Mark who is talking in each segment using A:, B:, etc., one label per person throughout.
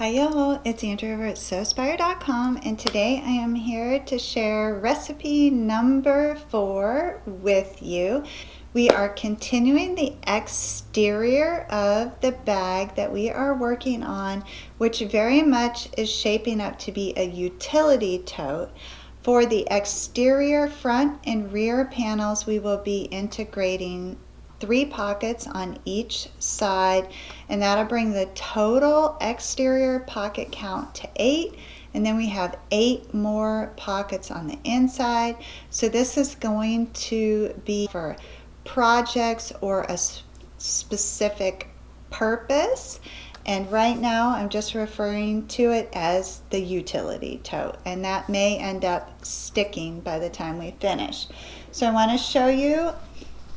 A: Hi y'all, it's Andrea over at Sewspire.com, and today I am here to share recipe number 4 with you. We are continuing the exterior of the bag that we are working on, which very much is shaping up to be a utility tote. For the exterior front and rear panels, we will be integrating 3 pockets on each side, and that'll bring the total exterior pocket count to 8, and then we have 8 more pockets on the inside. So this is going to be for projects or a specific purpose, and right now I'm just referring to it as the utility tote, and that may end up sticking by the time we finish. So I want to show you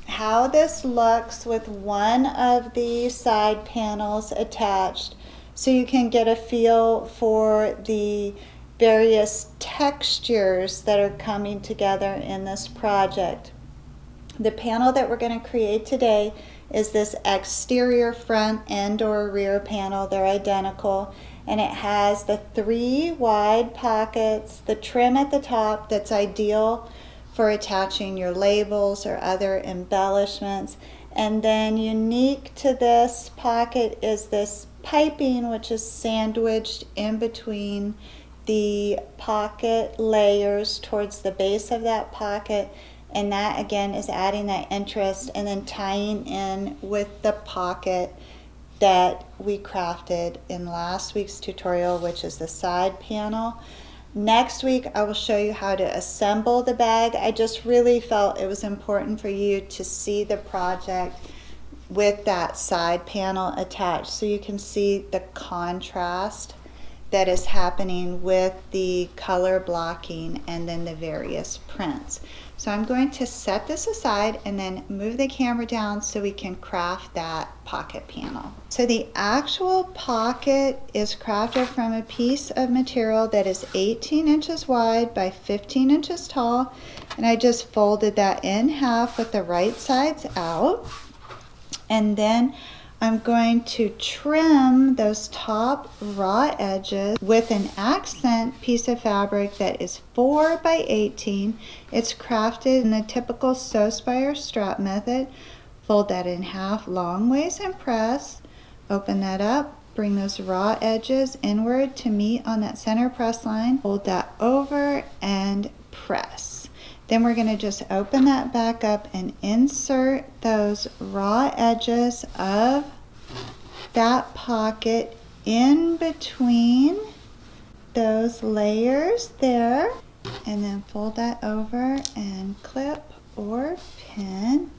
A: how this looks with one of the side panels attached, so you can get a feel for the various textures that are coming together in this project. The panel that we're going to create today is this exterior front and or rear panel. They're identical, and it has the 3 wide pockets, the trim at the top that's ideal for attaching your labels or other embellishments. And then unique to this pocket is this piping, which is sandwiched in between the pocket layers towards the base of that pocket, and that again is adding that interest and then tying in with the pocket that we crafted in last week's tutorial, which is the side panel. Next week I will show you how to assemble the bag. I just really felt it was important for you to see the project with that side panel attached, so you can see the contrast that is happening with the color blocking and then the various prints. So I'm going to set this aside and then move the camera down so we can craft that pocket panel. So the actual pocket is crafted from a piece of material that is 18 inches wide by 15 inches tall, and I just folded that in half with the right sides out, and then I'm going to trim those top raw edges with an accent piece of fabric that is 4 by 18. It's crafted in the typical Sewspire strap method. Fold that in half long ways and press. Open that up. Bring those raw edges inward to meet on that center press line. Fold that over and press. Then we're going to just open that back up and insert those raw edges of that pocket in between those layers there, and then fold that over and clip or pin.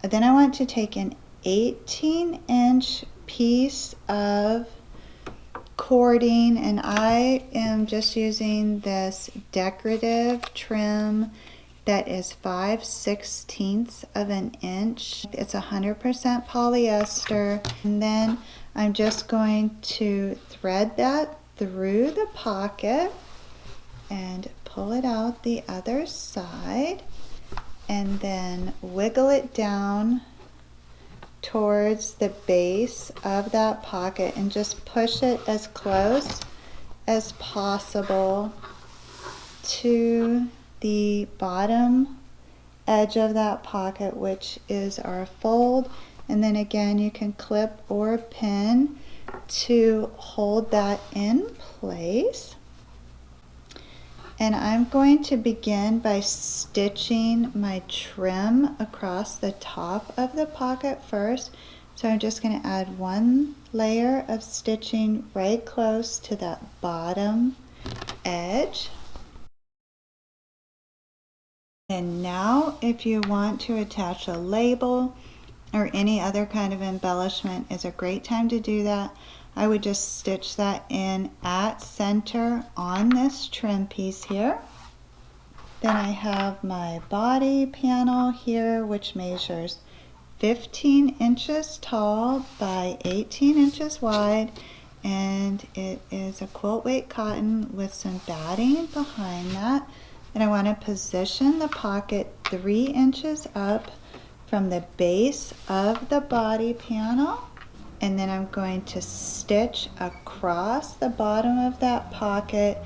A: Then I want to take an 18-inch piece of cording, and I am just using this decorative trim that is 5/16 of an inch. It's 100% polyester, and then I'm just going to thread that through the pocket and pull it out the other side, and then wiggle it down towards the base of that pocket and just push it as close as possible to the bottom edge of that pocket, which is our fold. And then again, you can clip or pin to hold that in place. And I'm going to begin by stitching my trim across the top of the pocket first. So I'm just going to add 1 layer of stitching right close to that bottom edge. And now if you want to attach a label or any other kind of embellishment, is a great time to do that. I would just stitch that in at center on this trim piece here. Then I have my body panel here, which measures 15 inches tall by 18 inches wide, and it is a quilt weight cotton with some batting behind that. And I want to position the pocket 3 inches up from the base of the body panel. and then I'm going to stitch across the bottom of that pocket,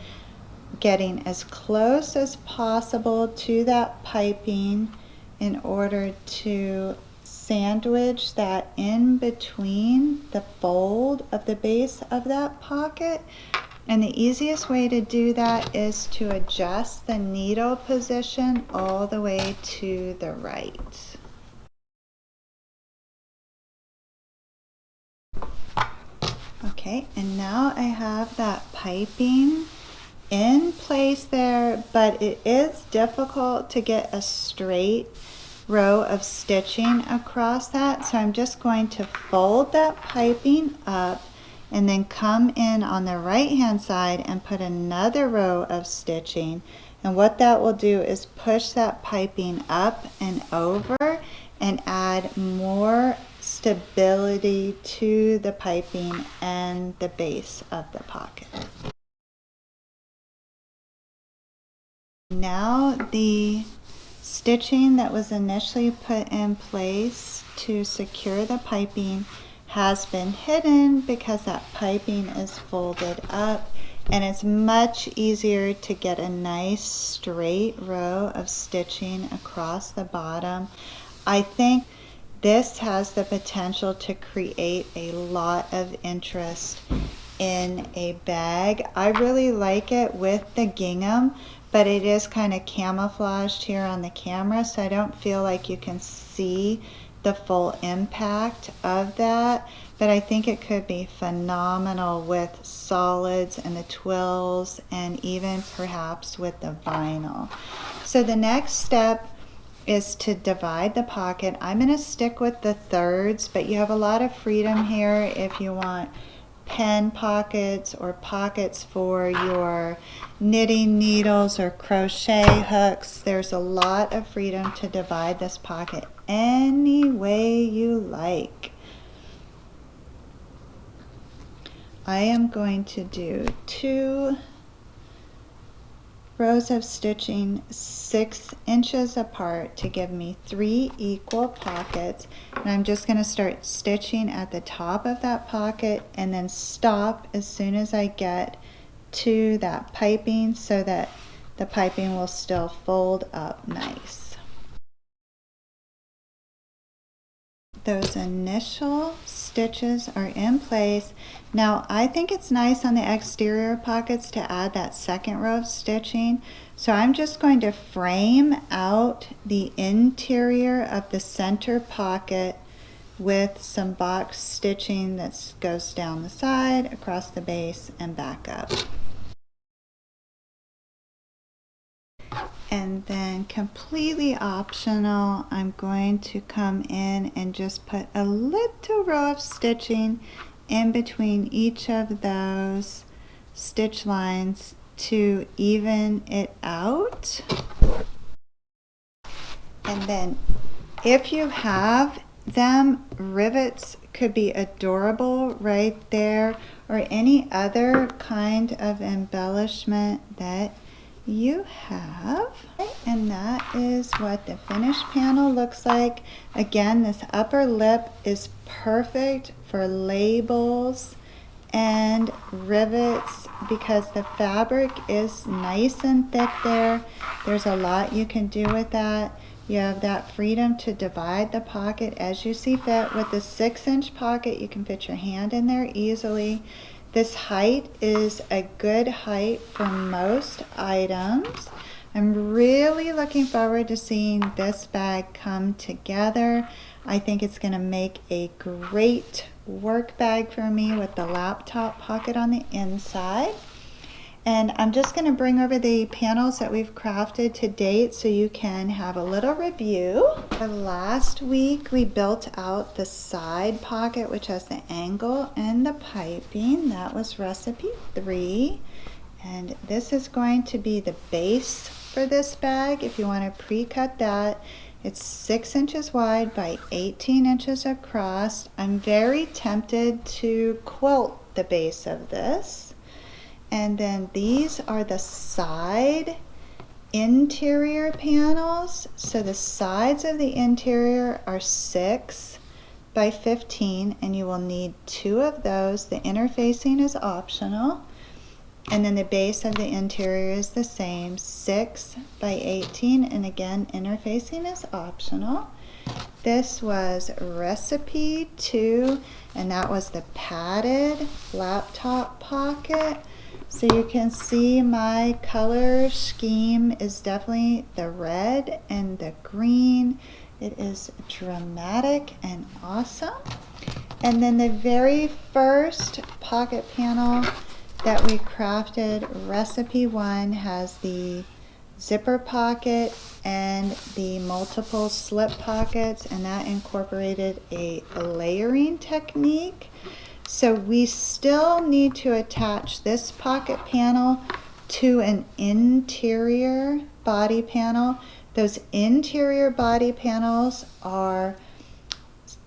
A: getting as close as possible to that piping in order to sandwich that in between the fold of the base of that pocket. And the easiest way to do that is to adjust the needle position all the way to the right. Okay, and now I have that piping in place there, but it is difficult to get a straight row of stitching across that. So I'm just going to fold that piping up and then come in on the right hand side and put another row of stitching. And what that will do is push that piping up and over and add more stability to the piping and the base of the pocket. Now the stitching that was initially put in place to secure the piping has been hidden because that piping is folded up, and it's much easier to get a nice straight row of stitching across the bottom. I think this has the potential to create a lot of interest in a bag. I really like it with the gingham, but it is kind of camouflaged here on the camera, so I don't feel like you can see the full impact of that. But I think it could be phenomenal with solids and the twills, and even perhaps with the vinyl. So the next step is to divide the pocket. I'm going to stick with the thirds, but you have a lot of freedom here if you want pen pockets or pockets for your knitting needles or crochet hooks. There's a lot of freedom to divide this pocket any way you like. I am going to do 2 rows of stitching 6 inches apart to give me 3 equal pockets, and I'm just going to start stitching at the top of that pocket and then stop as soon as I get to that piping so that the piping will still fold up nice. Those initial stitches are in place. Now I think it's nice on the exterior pockets to add that second row of stitching, so I'm just going to frame out the interior of the center pocket with some box stitching that goes down the side, across the base, and back up. And then completely optional, I'm going to come in and just put a little row of stitching in between each of those stitch lines to even it out. And then if you have them, rivets could be adorable right there, or any other kind of embellishment that you have. And that is what the finished panel looks like. Again, this upper lip is perfect for labels and rivets because the fabric is nice and thick there. There's a lot you can do with that. You have that freedom to divide the pocket as you see fit. With the 6-inch pocket, you can fit your hand in there easily. This height is a good height for most items. I'm really looking forward to seeing this bag come together. I think it's going to make a great work bag for me with the laptop pocket on the inside. And I'm just going to bring over the panels that we've crafted to date so you can have a little review. Last week we built out the side pocket, which has the angle and the piping. That was recipe 3. And this is going to be the base for this bag. If you want to pre-cut that, it's 6 inches wide by 18 inches across. I'm very tempted to quilt the base of this. And then these are the side interior panels. So the sides of the interior are 6 by 15, and you will need 2 of those. The interfacing is optional. And then the base of the interior is the same, 6 by 18, and again, interfacing is optional. This was recipe 2, and that was the padded laptop pocket. So you can see my color scheme is definitely the red and the green. It is dramatic and awesome. And then the very first pocket panel that we crafted, recipe 1, has the zipper pocket and the multiple slip pockets, and that incorporated a layering technique. So we still need to attach this pocket panel to an interior body panel. Those interior body panels are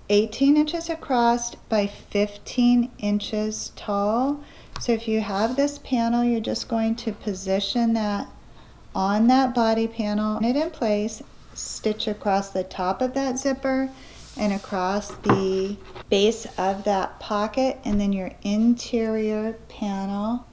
A: 18 inches across by 15 inches tall. So if you have this panel, you're just going to position that on that body panel, put it in place, stitch across the top of that zipper and across the base of that pocket, and then your interior panel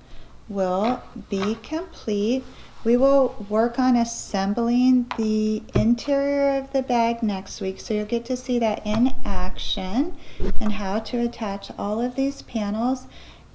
A: will be complete. We will work on assembling the interior of the bag next week, so you'll get to see that in action and how to attach all of these panels.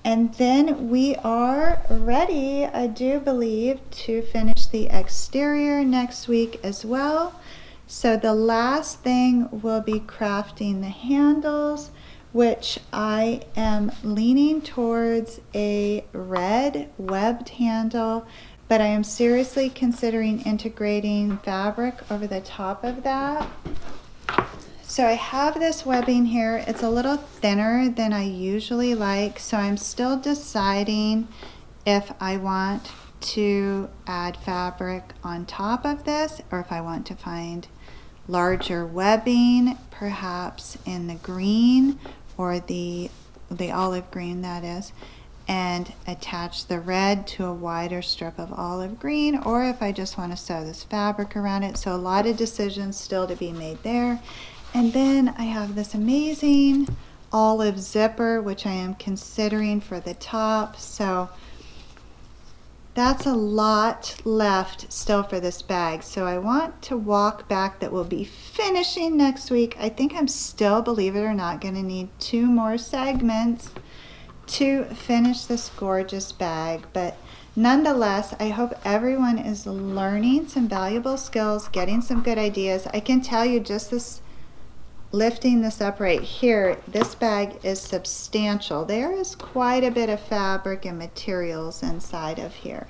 A: And then we are ready, I do believe, to finish the exterior next week as well. So the last thing will be crafting the handles, which I am leaning towards a red webbed handle, but I am seriously considering integrating fabric over the top of that. So I have this webbing here. It's a little thinner than I usually like, so I'm still deciding if I want to add fabric on top of this or if I want to find larger webbing, perhaps in the green or the olive green, that is, and attach the red to a wider strip of olive green, or if I just want to sew this fabric around it. So a lot of decisions still to be made there. And then I have this amazing olive zipper, which I am considering for the top. So that's a lot left still for this bag. So I want to walk back that we'll be finishing next week. I think I'm still, believe it or not, going to need 2 more segments to finish this gorgeous bag. But nonetheless, I hope everyone is learning some valuable skills, getting some good ideas. I can tell you just this, lifting this up right here, this bag is substantial. There is quite a bit of fabric and materials inside of here.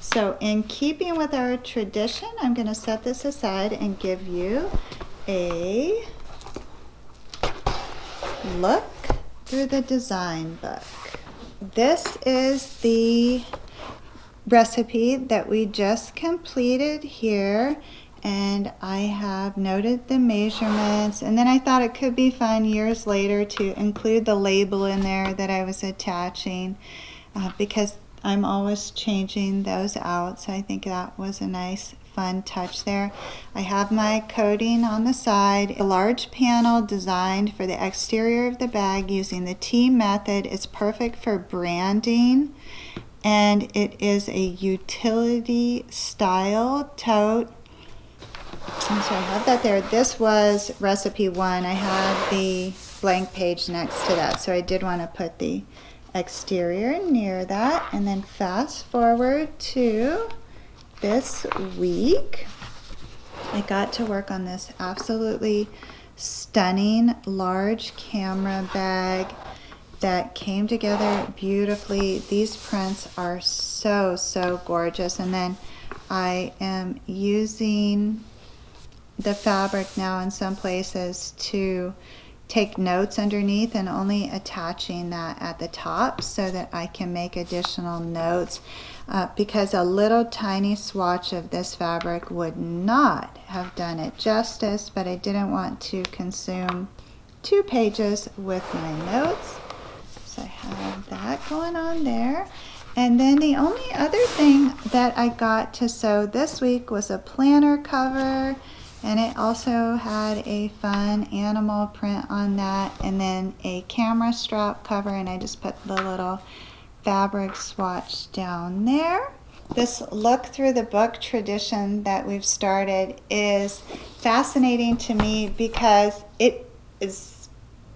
A: So in keeping with our tradition, I'm going to set this aside and give you a look through the design book. This is the recipe that we just completed here, and I have noted the measurements, and then I thought it could be fun years later to include the label in there that I was attaching because I'm always changing those out, so I think that was a nice fun touch there. I have my coding on the side, a large panel designed for the exterior of the bag using the T method. It's perfect for branding, and it is a utility style tote. And so I have that there. This was recipe 1. I had the blank page next to that, so I did want to put the exterior near that. And then fast forward to this week, I got to work on this absolutely stunning large camera bag that came together beautifully. These prints are so gorgeous. And then I am using the fabric now in some places to take notes underneath and only attaching that at the top so that I can make additional notes because a little tiny swatch of this fabric would not have done it justice, but I didn't want to consume 2 pages with my notes. So I have that going on there. And then the only other thing that I got to sew this week was a planner cover. And it also had a fun animal print on that, and then a camera strap cover, and I just put the little fabric swatch down there. This look through the book tradition that we've started is fascinating to me because it is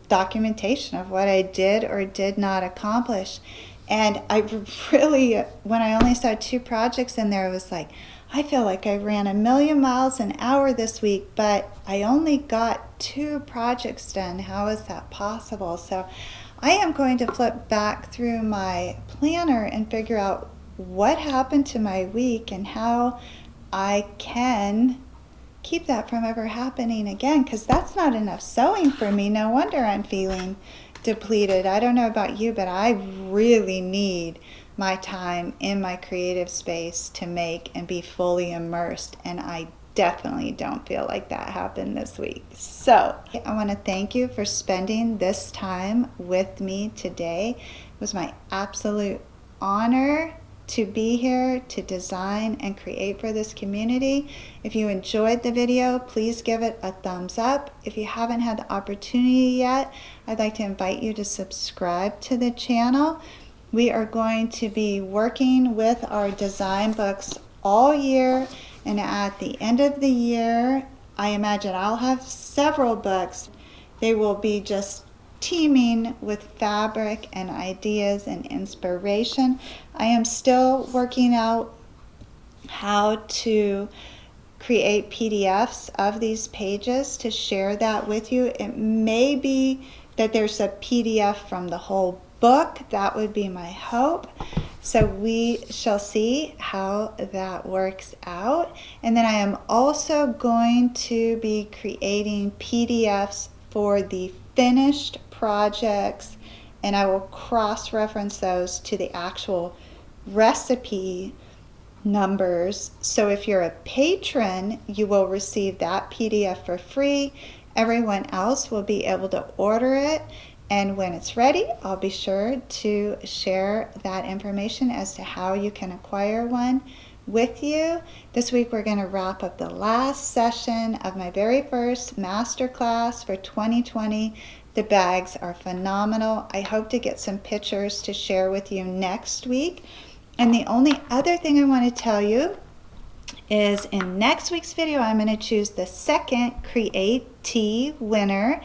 A: documentation of what I did or did not accomplish. And I really, when I only saw 2 projects in there, it was like, I feel like I ran 1,000,000 miles an hour this week, but I only got 2 projects done. How is that possible? So I am going to flip back through my planner and figure out what happened to my week and how I can keep that from ever happening again, because that's not enough sewing for me. No wonder I'm feeling depleted. I don't know about you, but I really need my time in my creative space to make and be fully immersed, and I definitely don't feel like that happened this week. So I want to thank you for spending this time with me today. It was my absolute honor to be here to design and create for this community. If you enjoyed the video, please give it a thumbs up. If you haven't had the opportunity yet, I'd like to invite you to subscribe to the channel. We are going to be working with our design books all year, and at the end of the year, I imagine I'll have several books. They will be just teeming with fabric and ideas and inspiration. I am still working out how to create PDFs of these pages to share that with you. It may be that there's a PDF from the whole book. That would be my hope. So we shall see how that works out. And then I am also going to be creating PDFs for the finished projects, and I will cross-reference those to the actual recipe numbers. So if you're a patron, you will receive that PDF for free. Everyone else will be able to order it, and when it's ready, I'll be sure to share that information as to how you can acquire one with you. This week we're going to wrap up the last session of my very first masterclass for 2020. The bags are phenomenal. I hope to get some pictures to share with you next week. And the only other thing I want to tell you is in next week's video, I'm going to choose the second Create Tea winner.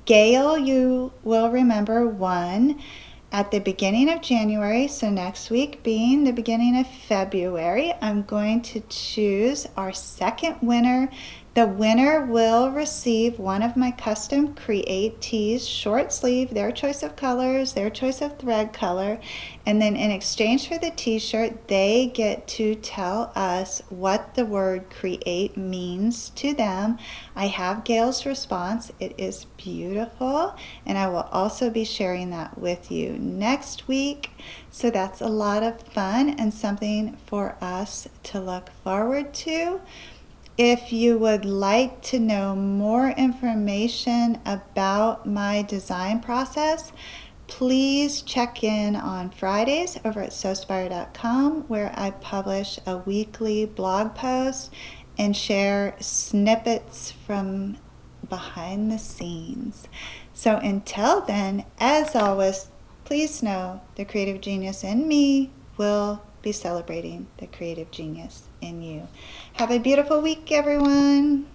A: Gail, you will remember, won at the beginning of January. So next week being the beginning of February, I'm going to choose our second winner. The winner will receive one of my custom Create Tees, short sleeve, their choice of colors, their choice of thread color, and then in exchange for the t-shirt, they get to tell us what the word create means to them. I have Gail's response. It is beautiful, and I will also be sharing that with you next week. So that's a lot of fun and something for us to look forward to. If you would like to know more information about my design process, please check in on Fridays over at Sewspire.com, where I publish a weekly blog post and share snippets from behind the scenes. So until then, as always, please know the creative genius in me will be celebrating the creative genius in you. Have a beautiful week, everyone.